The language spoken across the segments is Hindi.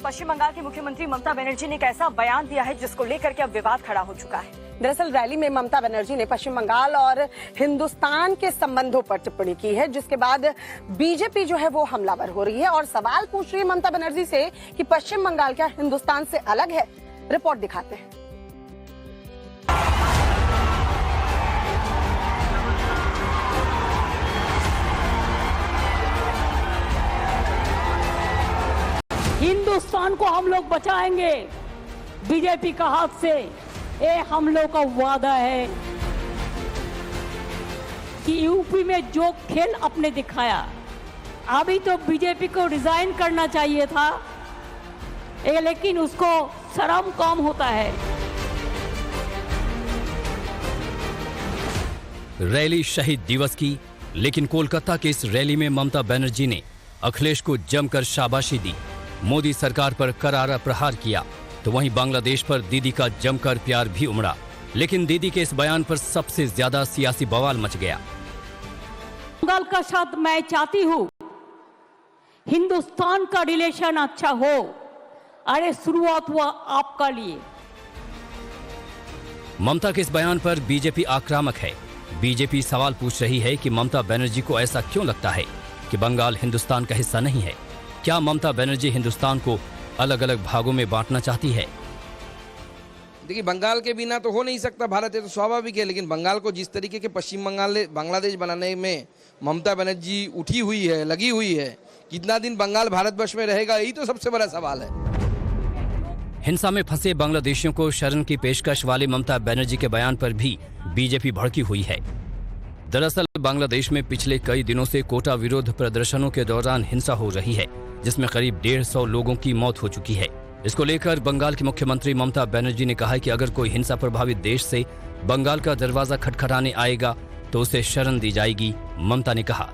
पश्चिम बंगाल की मुख्यमंत्री ममता बनर्जी ने एक ऐसा बयान दिया है जिसको लेकर के अब विवाद खड़ा हो चुका है। दरअसल रैली में ममता बनर्जी ने पश्चिम बंगाल और हिंदुस्तान के संबंधों पर टिप्पणी की है, जिसके बाद बीजेपी जो है वो हमलावर हो रही है और सवाल पूछ रही है ममता बनर्जी से कि पश्चिम बंगाल क्या हिंदुस्तान से अलग है। रिपोर्ट दिखाते हैं। हिंदुस्तान को हम लोग बचाएंगे बीजेपी का हाथ से, ये हम लोग का वादा है कि यूपी में जो खेल आपने दिखाया, अभी तो बीजेपी को रिजाइन करना चाहिए था, लेकिन उसको शर्म कम होता है। रैली शहीद दिवस की, लेकिन कोलकाता के इस रैली में ममता बनर्जी ने अखिलेश को जमकर शाबाशी दी, मोदी सरकार पर करारा प्रहार किया, तो वहीं बांग्लादेश पर दीदी का जमकर प्यार भी उमड़ा। लेकिन दीदी के इस बयान पर सबसे ज्यादा सियासी बवाल मच गया। बंगाल का साथ मैं चाहती हूँ हिंदुस्तान का रिलेशन अच्छा हो, अरे शुरुआत हुआ आपका लिए। ममता के इस बयान पर बीजेपी आक्रामक है। बीजेपी सवाल पूछ रही है कि ममता बनर्जी को ऐसा क्यों लगता है कि बंगाल हिंदुस्तान का हिस्सा नहीं है। क्या ममता बनर्जी हिंदुस्तान को अलग अलग भागों में बांटना चाहती है? देखिए, बंगाल के बिना तो हो नहीं सकता भारत, है तो स्वाभाविक है, लेकिन बंगाल को जिस तरीके के पश्चिम बंगाल बांग्लादेश बनाने में ममता बनर्जी उठी हुई है, लगी हुई है, कितना दिन बंगाल भारतवर्ष में रहेगा, यही तो सबसे बड़ा सवाल है। हिंसा में फंसे बांग्लादेशियों को शरण की पेशकश वाले ममता बनर्जी के बयान पर भी बीजेपी भड़की हुई है। दरअसल बांग्लादेश में पिछले कई दिनों से कोटा विरोध प्रदर्शनों के दौरान हिंसा हो रही है, जिसमें करीब 150 लोगों की मौत हो चुकी है। इसको लेकर बंगाल की मुख्यमंत्री ममता बनर्जी ने कहा है कि अगर कोई हिंसा प्रभावित देश से बंगाल का दरवाजा खटखटाने आएगा तो उसे शरण दी जाएगी। ममता ने कहा,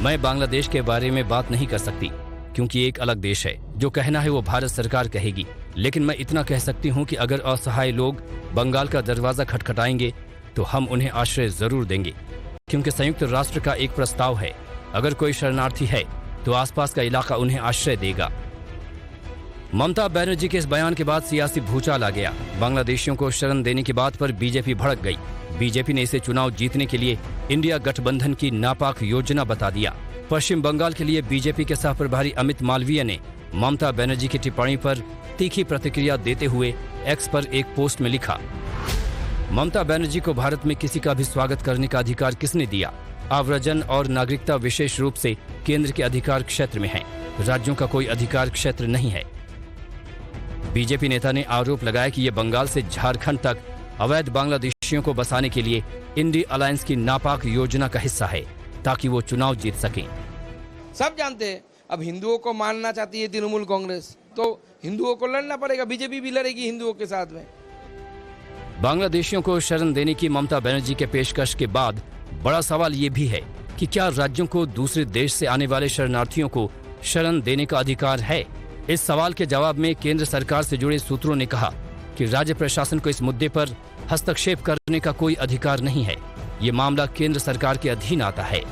मैं बांग्लादेश के बारे में बात नहीं कर सकती क्योंकि एक अलग देश है, जो कहना है वो भारत सरकार कहेगी, लेकिन मैं इतना कह सकती हूँ कि अगर असहाय लोग बंगाल का दरवाजा खटखटाएंगे तो हम उन्हें आश्रय जरूर देंगे, क्योंकि संयुक्त राष्ट्र का एक प्रस्ताव है, अगर कोई शरणार्थी है तो आसपास का इलाका उन्हें आश्रय देगा। ममता बनर्जी के इस बयान के बाद सियासी भूचाल आ गया। बांग्लादेशियों को शरण देने की बात पर बीजेपी भड़क गई। बीजेपी ने इसे चुनाव जीतने के लिए इंडिया गठबंधन की नापाक योजना बता दिया। पश्चिम बंगाल के लिए बीजेपी के सह प्रभारी अमित मालवीय ने ममता बनर्जी की टिप्पणी पर तीखी प्रतिक्रिया देते हुए एक्स पर एक पोस्ट में लिखा, ममता बनर्जी को भारत में किसी का भी स्वागत करने का अधिकार किसने दिया? आव्रजन और नागरिकता विशेष रूप से केंद्र के अधिकार क्षेत्र में है, राज्यों का कोई अधिकार क्षेत्र नहीं है। बीजेपी नेता ने आरोप लगाया कि ये बंगाल से झारखंड तक अवैध बांग्लादेशियों को बसाने के लिए इंडी अलायंस की नापाक योजना का हिस्सा है, ताकि वो चुनाव जीत सकें। सब जानते हैं, अब हिंदुओं को मानना चाहती है तृणमूल कांग्रेस, तो हिंदुओं को लड़ना पड़ेगा, बीजेपी भी लड़ेगी हिंदुओं के साथ में। बांग्लादेशियों को शरण देने की ममता बनर्जी के पेशकश के बाद बड़ा सवाल ये भी है कि क्या राज्यों को दूसरे देश से आने वाले शरणार्थियों को शरण देने का अधिकार है? इस सवाल के जवाब में केंद्र सरकार से जुड़े सूत्रों ने कहा कि राज्य प्रशासन को इस मुद्दे पर हस्तक्षेप करने का कोई अधिकार नहीं है। ये मामला केंद्र सरकार के अधीन आता है।